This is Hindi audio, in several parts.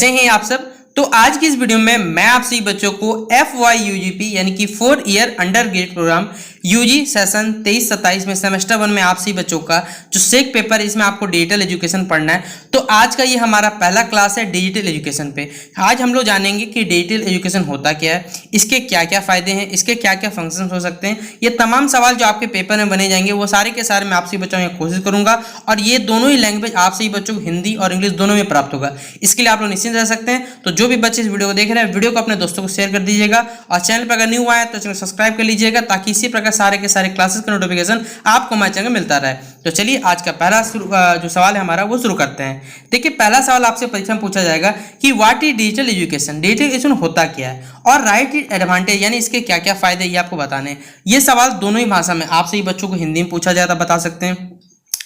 कैसे हैं आप सब। तो आज की इस वीडियो में मैं आप सभी बच्चों को FYUGP यानी कि 4 year undergrad program UG session 23-27 में सेमेस्टर 1 में आप सभी बच्चों का जो सेक पेपर है इसमें आपको डिजिटल एजुकेशन पढ़ना है। तो आज का ये हमारा पहला क्लास है डिजिटल एजुकेशन पे। आज हम लोग जानेंगे कि डिजिटल एजुकेशन होता क्या है, इसके क्या क्या फायदे हैं, इसके क्या क्या फंक्शंस हो सकते हैं। ये तमाम सवाल जो आपके पेपर में बने जाएंगे वो सारे के सारे मैं आप सभी बच्चों में कोशिश करूंगा और ये दोनों ही लैंग्वेज आप सभी बच्चों को हिंदी और इंग्लिश दोनों में प्राप्त होगा। इसके लिए आप लोग निश्चिंत रह सकते हैं। तो जो भी बच्चे इस वीडियो को देख रहे हैं वीडियो को अपने दोस्तों को शेयर कर दीजिएगा और चैनल पर अगर न्यू आया तो चैनल सब्सक्राइब कर लीजिएगा ताकि इसी प्रकार सारे के सारे क्लासेस का नोटिफिकेशन आपको हमारे चैनल मिलता रहे। तो चलिए आज का पहला जो सवाल है हमारा वो शुरू करते हैं। देखिए पहला सवाल आपसे परीक्षा में पूछा जाएगा कि what is digital education, digital education होता क्या है और राइट इज एडवांटेज यानी इसके क्या क्या फायदे ये आपको बताने हैं। ये सवाल दोनों ही भाषा में आप सभी बच्चों को हिंदी में पूछा जाए तो बता सकते हैं,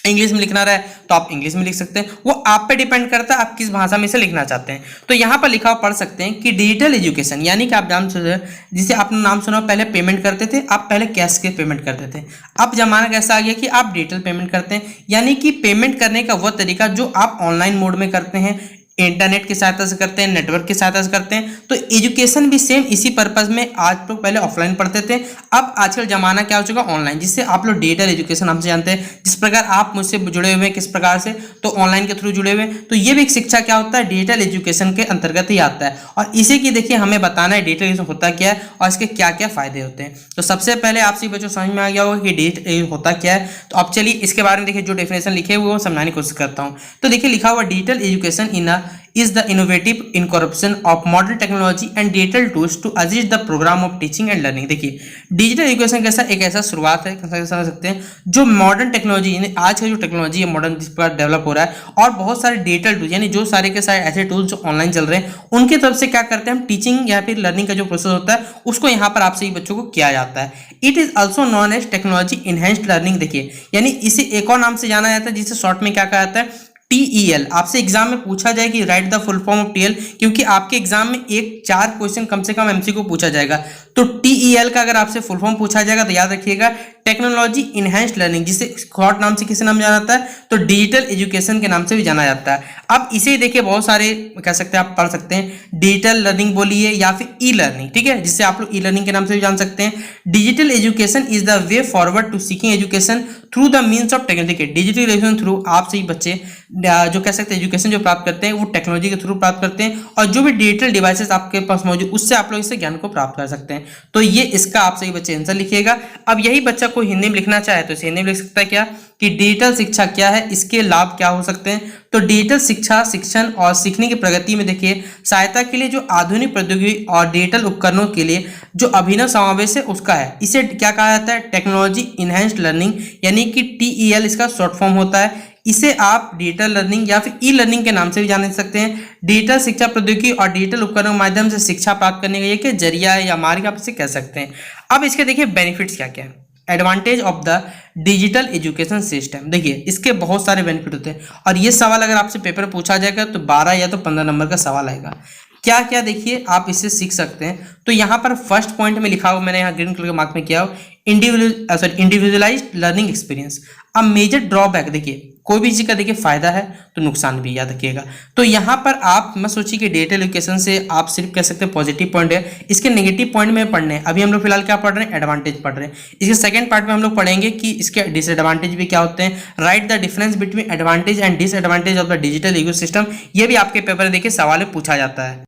इंग्लिश में लिखना रहे तो आप इंग्लिश में लिख सकते हैं, वो आप पे डिपेंड करता है आप किस भाषा में इसे लिखना चाहते हैं। तो यहाँ पर लिखा हुआ पढ़ सकते हैं कि डिजिटल एजुकेशन यानी कि आप नाम जिसे आपने नाम सुना पहले पेमेंट करते थे, आप पहले कैश के पेमेंट करते थे। अब जमाना कैसा आ गया कि आप डिजिटल पेमेंट करते हैं यानी कि पेमेंट करने का वह तरीका जो आप ऑनलाइन मोड में करते हैं, इंटरनेट की सहायता से करते हैं, नेटवर्क की सहायता से करते हैं। तो एजुकेशन भी सेम इसी पर्पज में। आज तो पहले ऑफलाइन पढ़ते थे, अब आजकल जमाना क्या हो चुका ऑनलाइन, जिससे आप लोग डिजिटल एजुकेशन हमसे जानते हैं। जिस प्रकार आप मुझसे जुड़े हुए हैं किस प्रकार से, तो ऑनलाइन के थ्रू जुड़े हुए हैं। तो ये भी एक शिक्षा क्या होता है डिजिटल एजुकेशन के अंतर्गत ही आता है और इसी की देखिए हमें बताना है डिजिटल एजुकेशन होता क्या है और इसके क्या क्या फायदे होते हैं। तो सबसे पहले आप सभी बच्चों समझ में आ गया होगा कि डिजिटल होता क्या है। तो अब चलिए इसके बारे में देखिए जो डेफिनेशन लिखे हुए वो समझाने की कोशिश करता हूँ। तो देखिए लिखा हुआ digital education is the innovative incorporation of modern technology and digital tools to assist the program of teaching and learning। देखिए डिजिटल एजुकेशन कैसा एक ऐसा शुरुआत है समझ सकते हैं जो मॉडर्न टेक्नोलॉजी यानी आज का जो टेक्नोलॉजी है मॉडर्न जिस पर डेवलप हो रहा है और बहुत सारे डिजिटल टूल्स यानी जो सारे के सारे ऐसे टूल्स जो ऑनलाइन चल रहे हैं उनकी तरफ से क्या करते हैं हम टीचिंग या फिर लर्निंग का जो प्रोसेस होता है उसको यहाँ पर आप सभी बच्चों को किया जाता है। It is also known as technology enhanced learning. देखिए यानी इसे एक और नाम से जाना जाता है जिसे शॉर्ट में क्या कहा जाता है TEL। आपसे एग्जाम में पूछा जाए कि right the full form of TL, क्योंकि आपके एग्जाम में 4 क्वेश्चन कम से कम MCQ पूछा जाएगा। तो TEL का अगर आपसे फुल फॉर्म पूछा जाएगा तो याद रखिएगा टेक्नोलॉजी इनहेंस्ड लर्निंग, जिसे शॉर्ट नाम से किसी नाम जाना जाता है तो डिजिटल एजुकेशन के नाम से भी जाना जाता है। अब इसे देखिए बहुत सारे कह सकते हैं आप पढ़ सकते हैं डिजिटल लर्निंग बोलिए या फिर ई लर्निंग, ठीक है, जिससे आप लोग ई लर्निंग के नाम से भी जान सकते हैं। Digital education is the way forward to seeking education through the means of technology. Digital education through आप सही बच्चे जो कह सकते हैं एजुकेशन जो प्राप्त करते हैं वो टेक्नोलॉजी के थ्रू प्राप्त करते हैं और जो भी डिजिटल डिवाइसेस आपके पास मौजूद उससे आप लोग इससे ज्ञान को प्राप्त कर सकते हैं। तो ये इसका आप सही बच्चे आंसर लिखिएगा। अब यही बच्चा को हिंदी में लिखना चाहे तो इसे हिंदी में लिख सकता है क्या कि डिजिटल शिक्षा क्या है, इसके लाभ क्या हो सकते हैं। तो डिजिटल शिक्षा शिक्षण और सीखने की प्रगति में देखिए सहायता के लिए जो आधुनिक प्रौद्योगिकी और डिजिटल उपकरणों के लिए जो अभिनव समावेश है उसका है। इसे क्या कहा जाता है टेक्नोलॉजी इनहेंस्ड लर्निंग यानी कि TEL इसका शॉर्ट फॉर्म होता है। इसे आप डिजिटल लर्निंग या फिर ई लर्निंग के नाम से भी जान सकते हैं। डिजिटल शिक्षा प्रौद्योगिकी और डिजिटल उपकरणों के माध्यम से शिक्षा प्राप्त करने का एक जरिया है या मार्ग आप इसे कह सकते हैं। अब इसके देखिए बेनिफिट्स क्या क्या है। Advantage of the digital education system, देखिए इसके बहुत सारे बेनिफिट होते हैं और ये सवाल अगर आपसे पेपर पूछा जाएगा तो 12 या तो 15 नंबर का सवाल आएगा। क्या क्या देखिए आप इससे सीख सकते हैं। तो यहाँ पर फर्स्ट पॉइंट में लिखा हुआ मैंने यहाँ ग्रीन कलर के मार्क में किया हो इंडिविजुअलाइज्ड लर्निंग एक्सपीरियंस। अब मेजर ड्रॉबैक देखिए कोई भी चीज़ का देखिए फायदा है तो नुकसान भी याद रखिएगा। तो यहाँ पर आप मत सोचिए कि डिजिटल एजुकेशन से आप सिर्फ कह सकते हैं पॉजिटिव पॉइंट है, इसके नेगेटिव पॉइंट में पढ़ने हैं। अभी हम लोग फिलहाल क्या पढ़ रहे हैं एडवांटेज पढ़ रहे हैं। इसके सेकंड पार्ट में हम लोग पढ़ेंगे कि इसके डिसएडवांटेज भी क्या होते हैं। Right the difference between advantage and disadvantage of the digital ecosystem, ये भी आपके पेपर में देखिए सवाल में पूछा जाता है।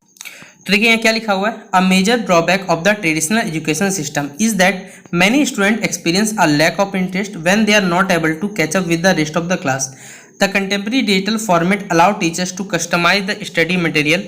तो देखिए यहाँ क्या लिखा हुआ है a major drawback of the traditional education system is that many student experience a lack of interest when they are not able to catch up with the rest of the class. The contemporary digital format allow teachers to customize the study material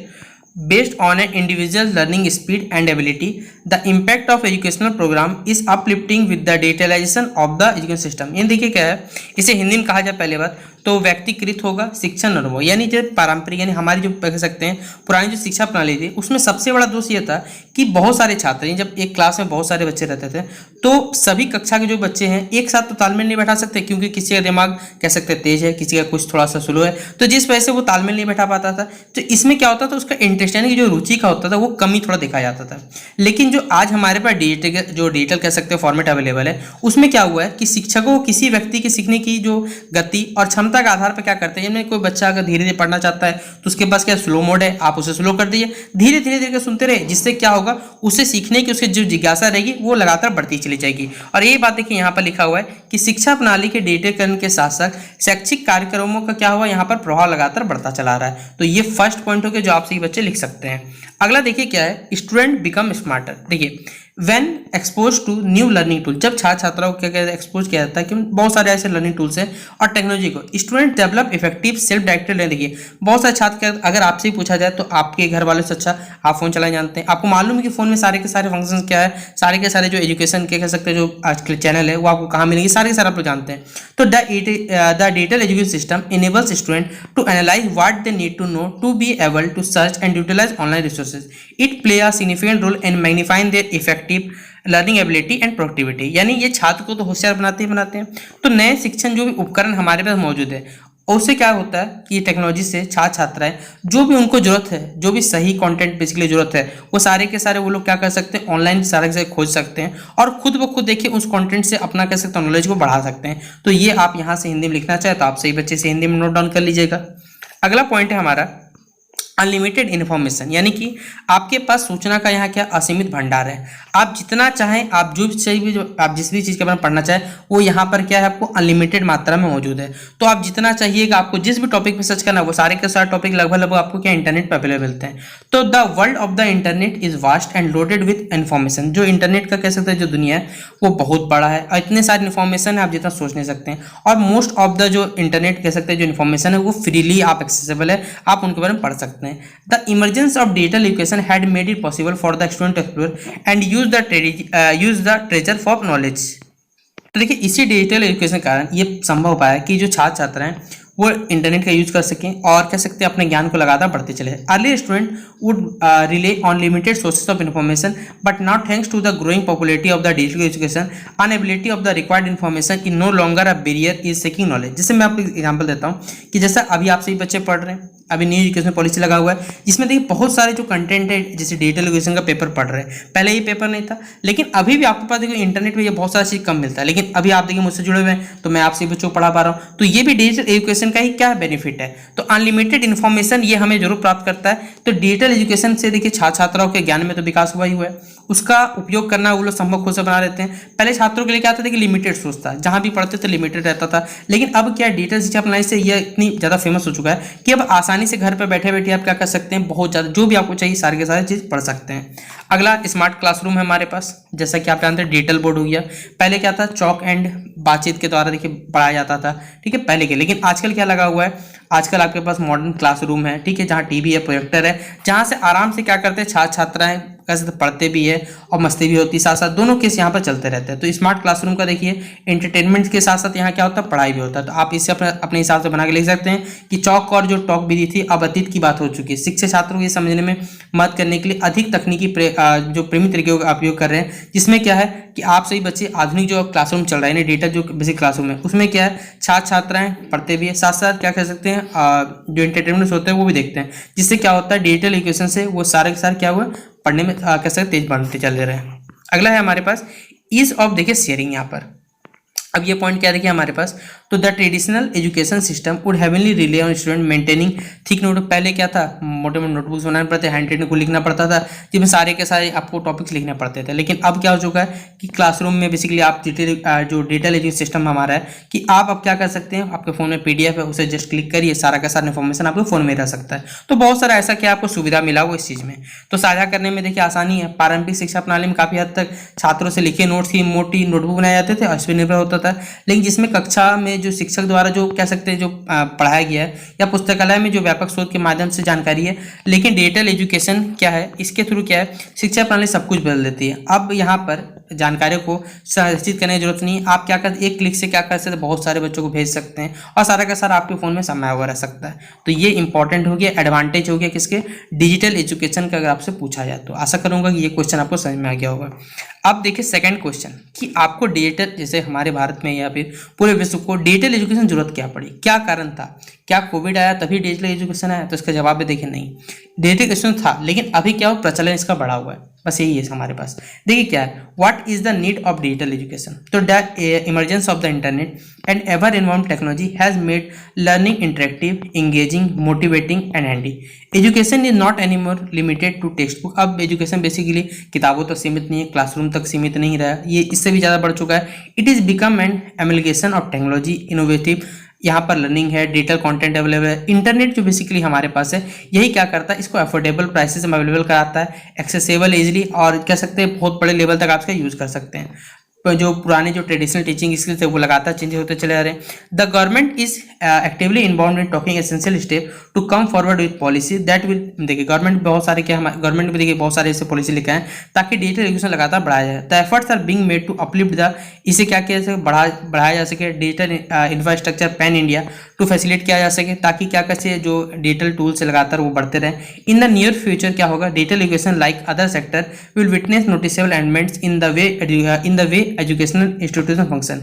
based on an individual learning speed and ability. The impact of educational program is uplifting with the digitalization of the education system। ये देखिए क्या है, इसे हिंदी में कहा जाए पहले बात तो व्यक्तिकृत होगा शिक्षण अनुभव, यानी जो पारंपरिक यानी हमारी जो कह सकते हैं पुरानी जो शिक्षा प्रणाली थी उसमें सबसे बड़ा दोष ये था कि बहुत सारे छात्र जब एक क्लास में बहुत सारे बच्चे रहते थे तो सभी कक्षा के जो बच्चे हैं एक साथ तो तालमेल नहीं बैठा सकते, क्योंकि किसी का दिमाग कह सकते हैं तेज है, किसी का कुछ थोड़ा सा स्लो है, तो जिस वजह से वो तालमेल नहीं बैठा पाता था। तो इसमें क्या होता था उसका इंटरेस्ट यानी कि जो रुचि का होता था वो कमी थोड़ा देखा जाता था। लेकिन जो आज हमारे पास डिजिटल कह सकते हैं फॉर्मेट अवेलेबल है उसमें क्या हुआ है कि शिक्षकों को किसी व्यक्ति के सीखने की जो गति और क्षमता क्षमता के आधार पर क्या करते हैं, कोई बच्चा अगर धीरे धीरे पढ़ना चाहता है तो उसके पास क्या स्लो मोड है, आप उसे स्लो कर दीजिए, धीरे धीरे धीरे सुनते रहे, जिससे क्या होगा, उसे सीखने की उसकी जो जिज्ञासा रहेगी वो लगातार बढ़ती चली जाएगी। और यही बात देखिए यहाँ पर लिखा हुआ है कि शिक्षा प्रणाली के डिजिटलीकरण के साथ साथ शैक्षिक कार्यक्रमों का क्या हुआ, यहाँ पर प्रभाव लगातार बढ़ता चला रहा है। तो ये फर्स्ट पॉइंट हो गया जो आपसे बच्चे लिख सकते हैं। अगला देखिए क्या है, स्टूडेंट बिकम स्मार्टर। देखिए when expose to new learning tool, जब छात्र छात्राओं को क्या एक्सपोज किया जाता है कि बहुत सारे ऐसे लर्निंग टूल्स हैं और टेक्नोलॉजी को, student develop effective self directed learning. देखिए बहुत सारे छात्र, अगर आपसे ही पूछा जाए तो आपके घर वालों से अच्छा आप फोन चलाना जानते हैं, आपको मालूम है कि फोन में सारे के सारे फंक्शन क्या है, सारे के सारे जो एजुकेशन के कह सकते हैं जो आजकल चैनल है वो आपको कहाँ मिलेंगे, सारे के सारे आप लोग जानते हैं। तो the digital education system enables student to analyze what they need to know to be able to search and utilize online resources. It play a significant role in magnifying their effective learning ability and productivity. यानी ये छात्र को तो होशियार बनाते ही बनाते हैं। तो नए शिक्षण जो भी उपकरण हमारे पास मौजूद है उससे क्या होता है कि टेक्नोलॉजी से छात्र छात्राएं जो भी उनको जरूरत है, जो भी सही कंटेंट बेसिकली जरूरत है, वो सारे के सारे वो लोग क्या कर सकते हैं, ऑनलाइन सारे से खोज सकते हैं और खुद ब खुद देखिए उस कंटेंट से अपना कह सकते हैं नॉलेज को बढ़ा सकते हैं। तो ये आप यहाँ से हिंदी में लिखना चाहे तो आप सही बच्चे से हिंदी में नोट डाउन कर लीजिएगा। अगला पॉइंट है हमारा अनलिमिटेड इन्फॉर्मेशन, यानी कि आपके पास सूचना का यहाँ क्या असीमित भंडार है। आप जितना चाहें, आप जो भी आप जिस भी चीज़ के बारे में पढ़ना चाहें वो यहाँ पर क्या है आपको अनलिमिटेड मात्रा में मौजूद है। तो आप जितना चाहिएगा, आपको जिस भी टॉपिक पे सर्च करना वो सारे के सारे टॉपिक लगभग आपको क्या इंटरनेट पर अवेलेबल मिलते हैं। तो the world of the internet is vast and loaded with information. जो इंटरनेट का कह सकते हैं जो दुनिया है वो बहुत बड़ा है और इतने सारे इन्फॉर्मेशन है आप जितना सोच नहीं सकते हैं। और मोस्ट ऑफ द जो इंटरनेट कह सकते हैं जो इन्फॉर्मेशन है वो फ्रीली आप एक्सेसिबल है, आप उनके बारे में पढ़ सकते हैं। The emergence of digital education had made it possible for the student to explore and use the treasure for knowledge। तो देखिए इसी डिजिटल एजुकेशन के कारण ये संभव पाया है कि जो छात्र छात्र हैं वो इंटरनेट का यूज कर सकें और कह सकते हैं अपने ज्ञान को लगातार बढ़ते चले। Early student would rely on limited sources of information but now thanks to the growing popularity of the digital education inability of the required information in no longer a barrier is seeking knowledge. जैसे मैं आपको एग्जांपल देता हूँ कि जैसा अभी आप सही बच्चे पढ़ रहे हैं, अभी न्यू एजुकेशन पॉलिसी लगा हुआ है जिसमें देखिए बहुत सारे जो कंटेंट है जैसे डिजिटल एजुकेशन का पेपर पढ़ रहे हैं। पहले ये पेपर नहीं था, लेकिन अभी भी आपके पास देखिए इंटरनेट पे ये बहुत सारी चीज़ कम मिलता है, लेकिन अभी आप देखिए मुझसे जुड़े हुए हैं तो मैं आपसे बच्चों को पढ़ा पा रहा हूँ। तो ये भी डिजिटल एजुकेशन का ही क्या बेनिफिट है। तो अनलिमिटेड इन्फॉर्मेशन ये हमें जरूर प्राप्त करता है। तो डिजिटल एजुकेशन से देखिए छात्र छात्राओं के ज्ञान में तो विकास हुआ ही हुआ है, उसका उपयोग करना वो लोग संभव खुद से बना लेते हैं। पहले छात्रों के लिए क्या था कि लिमिटेड सोर्स था, जहां भी पढ़ते थे लिमिटेड रहता था, लेकिन अब क्या डिजिटल शिक्षा प्रणाली से यह इतनी ज़्यादा फेमस हो चुका है कि अब आसानी से घर पर बैठे बैठे आप क्या कर सकते हैं, बहुत ज़्यादा जो भी आपको चाहिए सारे के सारे चीज़ पढ़ सकते हैं। अगला स्मार्ट क्लासरूम है हमारे पास, जैसा कि आप जानते हैं डिजिटल बोर्ड हो गया। पहले क्या था चौक एंड बातचीत के द्वारा देखिए पढ़ाया जाता था, ठीक है पहले के, लेकिन आजकल क्या लगा हुआ है, आजकल आपके पास मॉडर्न क्लासरूम है, ठीक है, जहाँ टीवी है, प्रोजेक्टर है, जहाँ से आराम से क्या करते हैं छात्र छात्राएं कैसे पढ़ते भी है और मस्ती भी होती है, साथ साथ दोनों केस यहाँ पर चलते रहते हैं। तो स्मार्ट क्लासरूम का देखिए एंटरटेनमेंट के साथ साथ यहाँ क्या होता है पढ़ाई भी होता है। तो आप इसे अपने हिसाब से बना के लिख सकते हैं कि चौक और जो टॉक विधि थी अब अतीत की बात हो चुकी है। शिक्षक छात्रों को ये समझने में मदद करने के लिए अधिक तकनीकी जो प्रेमी तरीके का उपयोग कर रहे हैं, जिसमें क्या है कि आप सही बच्चे आधुनिक जो क्लासरूम चल रहा है डिजिटल जो बेसिक क्लासरूम है उसमें क्या है छात्र छात्राएं पढ़ते भी है, साथ साथ क्या कह सकते हैं जो एंटरटेनमेंट होते हैं वो भी देखते हैं, जिससे क्या होता है डिजिटल एजुकेशन से वो सारे के सारे क्या हुआ पढ़ने में कैसे तेज बनते चल रहे हैं। अगला है हमारे पास ईज ऑफ देखिए शेयरिंग। यहाँ पर अब ये पॉइंट क्या देखिए हमारे पास, तो the traditional education system would heavily relay on student maintaining thick note. पहले क्या था मोटे मोटे नोटबुक्स बनाने पड़ते, हैंड राइटिंग को लिखना पड़ता था, जिसमें सारे के सारे आपको टॉपिक्स लिखने पड़ते थे। लेकिन अब क्या हो चुका है कि क्लासरूम में बेसिकली आप जो डिजिटल एजुकेशन सिस्टम हमारा है कि आप अब क्या कर सकते हैं, आपके फोन में PDF है उसे जस्ट क्लिक करिए, सारा का सारा इन्फॉर्मेशन आपके फोन में रह सकता है। तो बहुत सारा ऐसा क्या आपको सुविधा मिला हो इस चीज़ में, तो साझा करने में देखिए आसानी है। पारंपरिक शिक्षा प्रणाली में काफ़ी हद तक छात्रों से लिखे नोट्स की मोटी नोटबुक बनाए जाते थे और इस पर निर्भर होता था, लेकिन जिसमें कक्षा में जो शिक्षक द्वारा जो कह सकते हैं जो पढ़ाया गया है या पुस्तकालय में जो व्यापक शोध के माध्यम से जानकारी है, लेकिन डिजिटल एजुकेशन क्या है इसके थ्रू क्या है शिक्षा प्रणाली सब कुछ बदल देती है। अब यहाँ पर जानकारी को संरक्षित करने की जरूरत नहीं है, आप क्या कर एक क्लिक से क्या कर सकते हैं बहुत सारे बच्चों को भेज सकते हैं और सारा का सारा आपके फ़ोन में समाया हुआ रह सकता है। तो ये इंपॉर्टेंट हो गया, एडवांटेज हो गया किसके डिजिटल एजुकेशन का। अगर आपसे पूछा जाए तो आशा करूंगा कि ये क्वेश्चन आपको समझ में आ गया होगा। अब देखिए सेकंड क्वेश्चन कि आपको डिजिटल जैसे हमारे भारत में या फिर पूरे विश्व को डिजिटल एजुकेशन जरूरत क्या पड़ी, क्या कारण था, क्या कोविड आया तभी डिजिटल एजुकेशन आया? तो इसका जवाब भी देखिए नहीं, डिजिटल एजुकेशन था लेकिन अभी क्या हो प्रचलन इसका बढ़ा हुआ है, बस यही है हमारे पास। देखिए क्या है, what is the need of digital education. तो the emergence of the internet and ever involve technology has made learning interactive, engaging, motivating and handy. Education is not any more limited to text book. अब एजुकेशन बेसिकली किताबों तक सीमित नहीं है, क्लासरूम तक सीमित नहीं रहा, ये इससे भी ज़्यादा बढ़ चुका है। It is become an amalgamation of technology, innovative, यहाँ पर लर्निंग है, डिजिटल कंटेंट अवेलेबल है। इंटरनेट जो बेसिकली हमारे पास है, यही क्या करता है, इसको अफोर्डेबल प्राइसेस में अवेलेबल कराता है, एक्सेसिबल इजीली, और कह सकते हैं बहुत बड़े लेवल तक आप इसका यूज़ कर सकते हैं। जो पुराने जो ट्रेडिशनल टीचिंग स्किल्स है वो लगातार चेंज होते चले जा रहे हैं। The government is actively involve in talking essential step to come forward with policy that will, देखिए गवर्नमेंट बहुत सारे क्या, हमारे गवर्नमेंट भी देखिए बहुत सारे ऐसे पॉलिसी लेके आए ताकि डिजिटल एजुकेशन लगातार बढ़ाया जाए। The efforts are being made to uplift the, इसे क्या किया जा सके, बढ़ाया जा सके digital infrastructure pan India to facilitate किया जा सके, ताकि क्या कैसे जो डिजिटल टूल्स लगातार वो बढ़ते रहें। इन द नियर फ्यूचर क्या होगा, digital education like other sector will witness noticeable elements in the way educational institution function.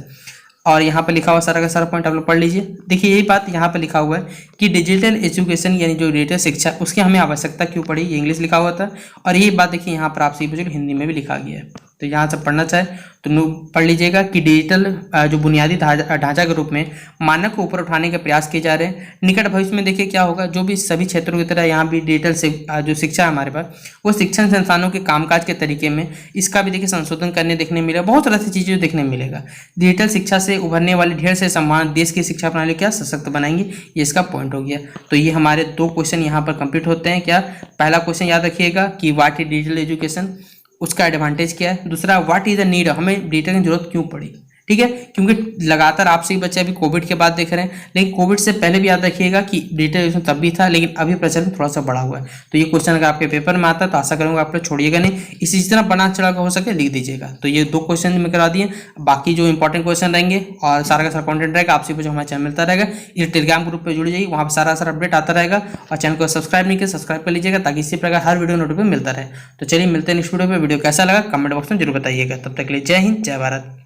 और यहाँ पे लिखा हुआ सारा का सारा पॉइंट आप लोग पढ़ लीजिए। देखिए यही बात यहाँ पे लिखा हुआ है कि डिजिटल एजुकेशन यानी जो डिजिटल शिक्षा, उसकी हमें आवश्यकता क्यों पड़ी, ये इंग्लिश लिखा हुआ था। और यही बात देखिए यहाँ पर आपसे पूछे हिंदी में भी लिखा गया है, तो यहाँ से पढ़ना चाहे तो पढ़ लीजिएगा कि डिजिटल जो बुनियादी ढांचा के रूप में मानक को ऊपर उठाने के प्रयास किए जा रहे हैं। निकट भविष्य में देखिए क्या होगा, जो भी सभी क्षेत्रों की तरह यहाँ भी डिजिटल जो शिक्षा है हमारे पास, वो शिक्षण संस्थानों के कामकाज के तरीके में इसका भी देखिए संशोधन करने देखने मिलेगा, बहुत तरह से चीज़ें देखने मिलेगा। डिजिटल शिक्षा से उभरने वाले ढेर से सम्मान देश की शिक्षा प्रणाली क्या सशक्त बनाएंगे, ये इसका पॉइंट हो गया। तो ये हमारे 2 क्वेश्चन यहाँ पर कंप्लीट होते हैं। क्या, पहला क्वेश्चन याद रखिएगा कि व्हाट इज डिजिटल एजुकेशन, उसका एडवांटेज क्या है। दूसरा, व्हाट इज द नीड, हमें डिजिटल की जरूरत क्यों पड़ी, ठीक है, क्योंकि लगातार आप सभी बच्चे अभी कोविड के बाद देख रहे हैं, लेकिन कोविड से पहले भी याद रखिएगा कि डिजिटल एजुकेशन तब भी था, लेकिन अभी प्रचलन थोड़ा सा बढ़ा हुआ है। तो ये क्वेश्चन अगर आपके पेपर में आता है तो आशा करूंगा आप लोग छोड़िएगा नहीं, इसी तरह बना चढ़ा हो सके लिख दीजिएगा। तो ये 2 क्वेश्चन में करा दिए, बाकी जो इंपॉर्टेंट क्वेश्चन रहेंगे और सारा का सारा कॉन्टेंट रहेगा आपसे जो हमारे चैनल मिलता रहेगा। इस टेलीग्राम ग्रुप पर जुड़ जाइए, वहाँ पर सारा अपडेट आता रहेगा। और चैनल को सब्सक्राइब नहीं किया सब्सक्राइब कर लीजिएगा, ताकि इसी प्रकार हर वीडियो नोटिफिकेशन मिलता रहे। तो चलिए मिलते हैं नेक्स्ट वीडियो पर। वीडियो कैसा लगा कमेंट बॉक्स में जरूर बताइएगा। तब तक के लिए जय हिंद, जय भारत।